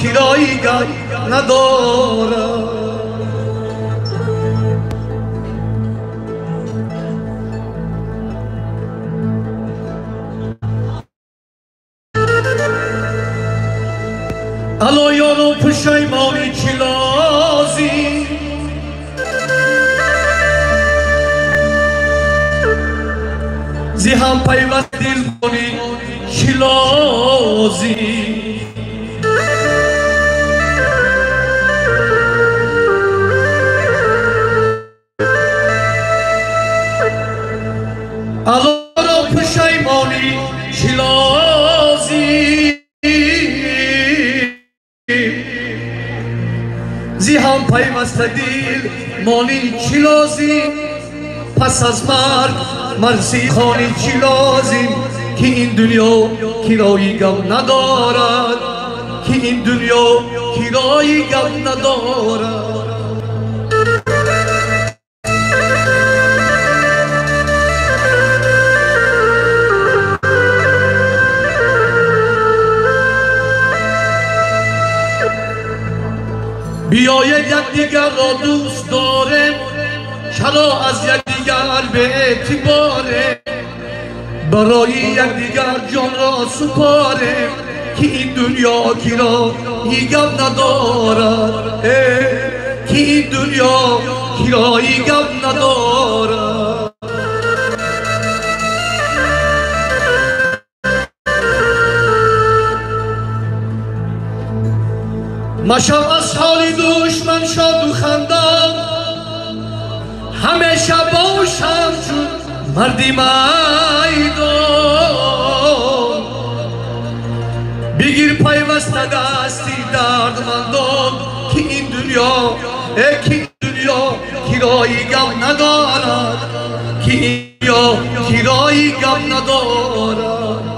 کرایی گم ندارد. الایان و پشیمانی چی لازی زی هم پیوست دل کنی چی لازی الایان و پشیمانی چی لازی زی هم پیوست دل مانی چی لازی پس از مرگ مرسی خانی چی لازم که این دنیا کرایی گم ندارد که این دنیا کرایی گم ندارد. بیاید یکدیگر را دوست داریم چرا از یکدیگر به اعتباره برای یکدیگر جان را سپاریم که این دنیا کرایی گم ندارد که این دنیا کرایی گم ندارد. مشم از حال دشمن شاد و خندان همیشه باشم چون مردی میدان بگیر پیوست دستی دردمندان که این دنیا کرایی گم ندارد که این دنیا کرایی گم ندارد.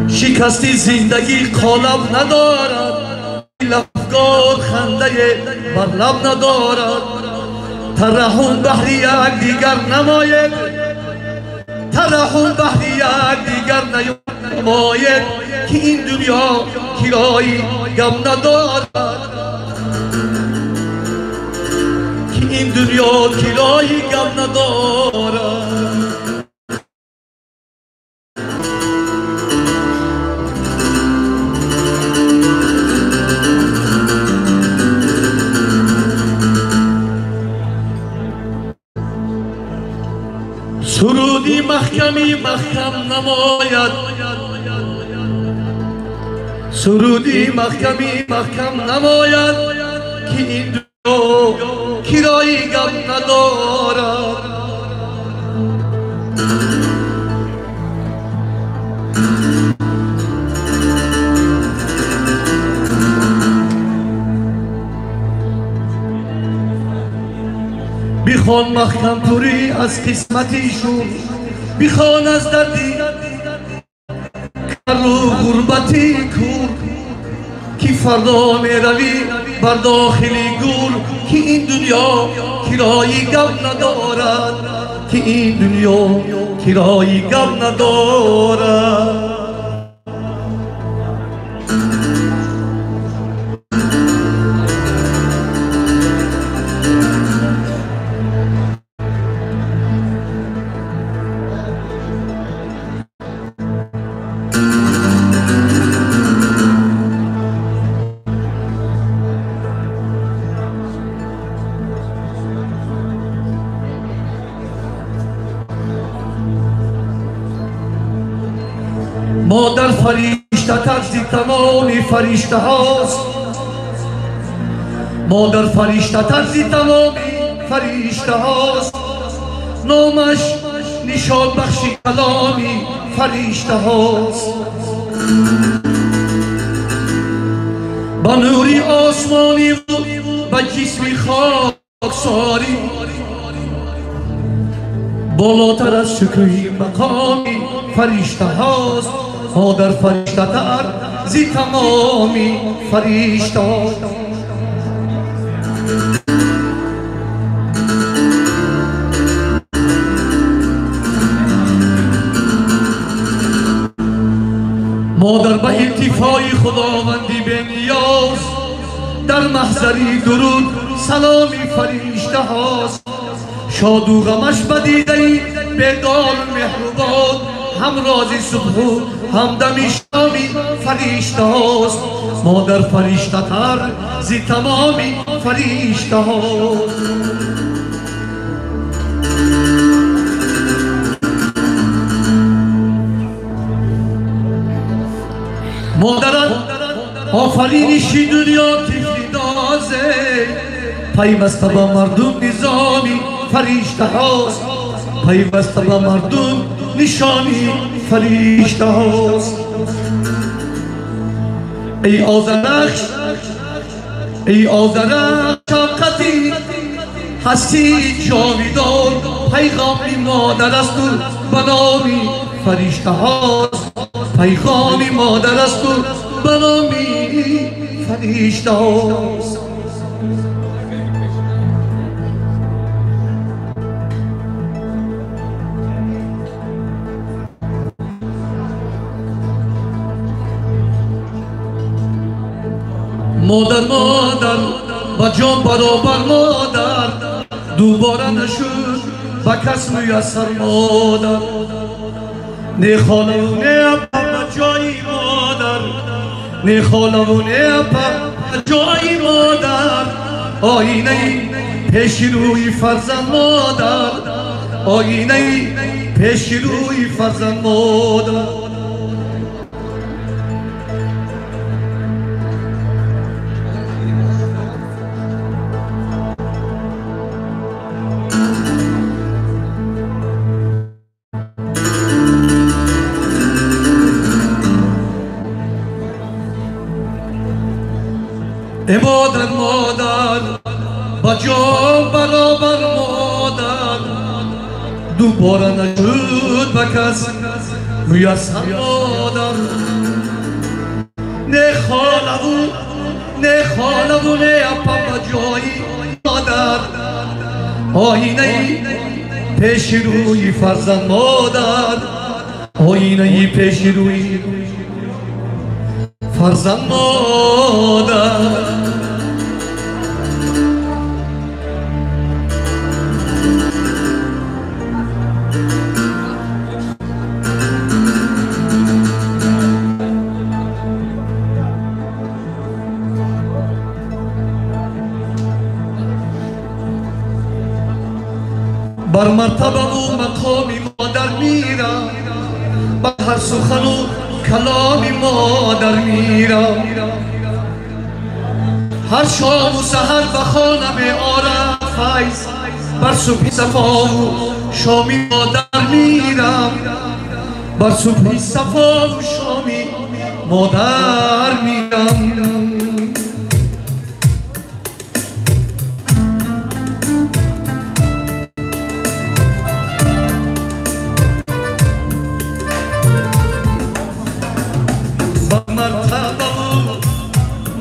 شکستی زندگی قالب ندارد لفگار خنده بر لب ندارد ترحم بحری یک دیگر نماید ترحم بحری یک دیگر نماید که این دنیا کرایی گم ندارد که این دنیا کرایی گم ندارد. سرودی محکمی محکم نماید سرودی محکمی محکم نماید که این دنیا کرایی گم ندارد. بخوان محکم توری از قسمتیشون بخوان از دردی کر و غربتی کور که فردا میروی بر داخلی گور که این دنیا کرایی گم ندارد که این دنیا کرایی گم ندارد. مادر فریشته ترزی تمام فریشته هاست مادر فریشته ترزی تمام فریشته هاست نامش نشان بخشی کلامی فریشته هاست با نوری آسمانی و با جسمی خاکساری بالاتر از شکوهی مقامی فریشته هاست مادر فریشته تر زی تمامی فریشته هاست. لطیفای خداوندی به نیاز در محضری درود سلامی فرشته هاست شاد و غمش بدیده‌ای بیدار مهربان همراز صبح و همدم شامی فرشته هاست مادر فرشته تر زی تمامی فرشته هاست مادران آفرینشی دنیا تفلی دازه پیوسته با مردم نظامی فرشته هاست پیوسته با مردم نشانی فرشته هاست ای آذرخش ای آذرخش شفقتی هستی جاویدان پیغامی مادر است و بنامی فرشته هاست پیغامی مادر است و بنامی فرشته هاست مادر مادر با جان برابر مادر دوباره نشد با کس میسر مادر نه خاله و نه اپا جای مادر نه خاله و نه اپا جای مادر آینه پیش روی فرزند مادر آینه پیش روی فرزند مادر مادر مادر با جان برابر مادر دوباره نشد به کس میسر مادر نه خاله و نه اپا با جای مادر آینه پیش روی فرزند مادر آینه پیش روی فرزند مادر بر مرتبه و مقام مادر میرم با هر سخن و کلام مادر میرم هر شام و سحر به خانه می آرم فیض بر صبح صفا و شامی مادر میرم بر صبح صفا و شامی مادر میرم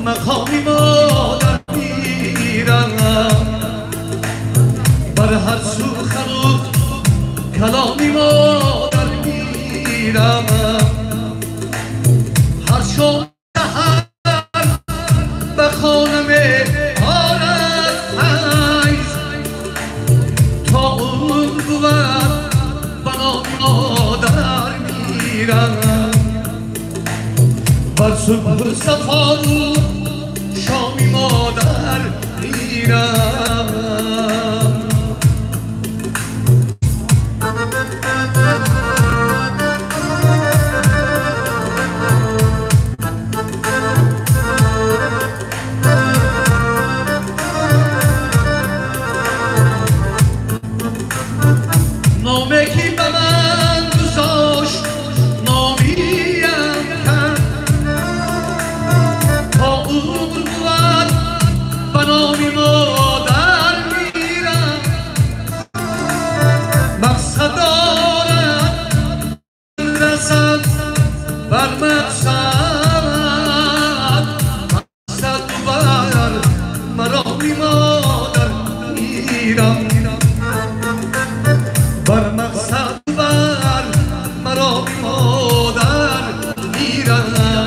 مقامی مادر میرم بر هر سخن و کلامی مادر میرم هر شام سحر به خانه می آرد فیض تا اون بود بنامی مادر میرم بر صبح صفا و شامی مادر میرم نامه کی به من گذاشت بنامی مادر میرم مقصد دارم رسم بر مقصد مقصد بر مرامی مادر میرم بر مقصد بر مرامی مادر میرم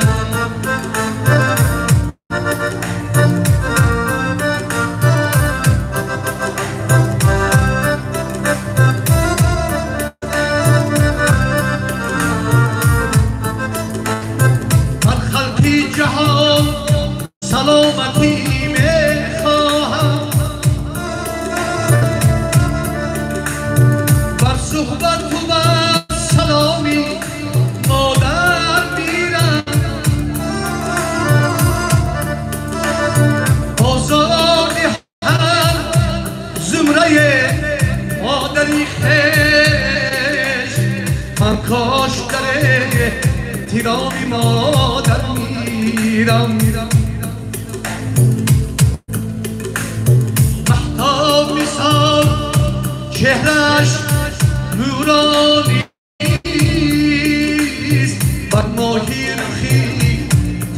نامی مادر میرم مهتاب مثال چهرش نورانیست بر ماهی رخی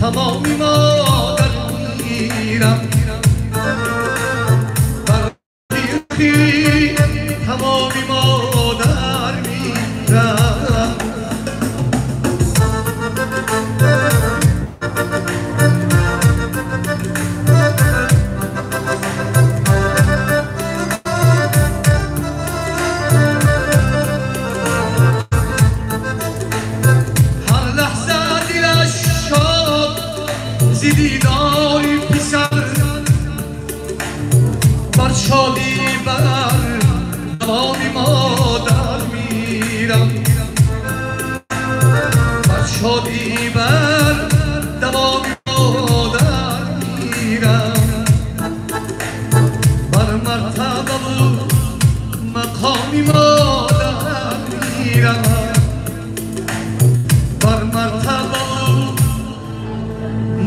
تمامی مادر میرم بر ماهی رخی تمامی مادر میرم دیداری پسر بر شادی بر دوام مادر میرم بر شادی بر دوام مادر میرم بر مرتبه و مقامی مادر میرم بر مرتبه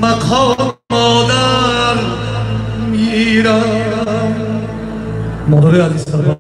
مقام مادر میرم مادر علی سلام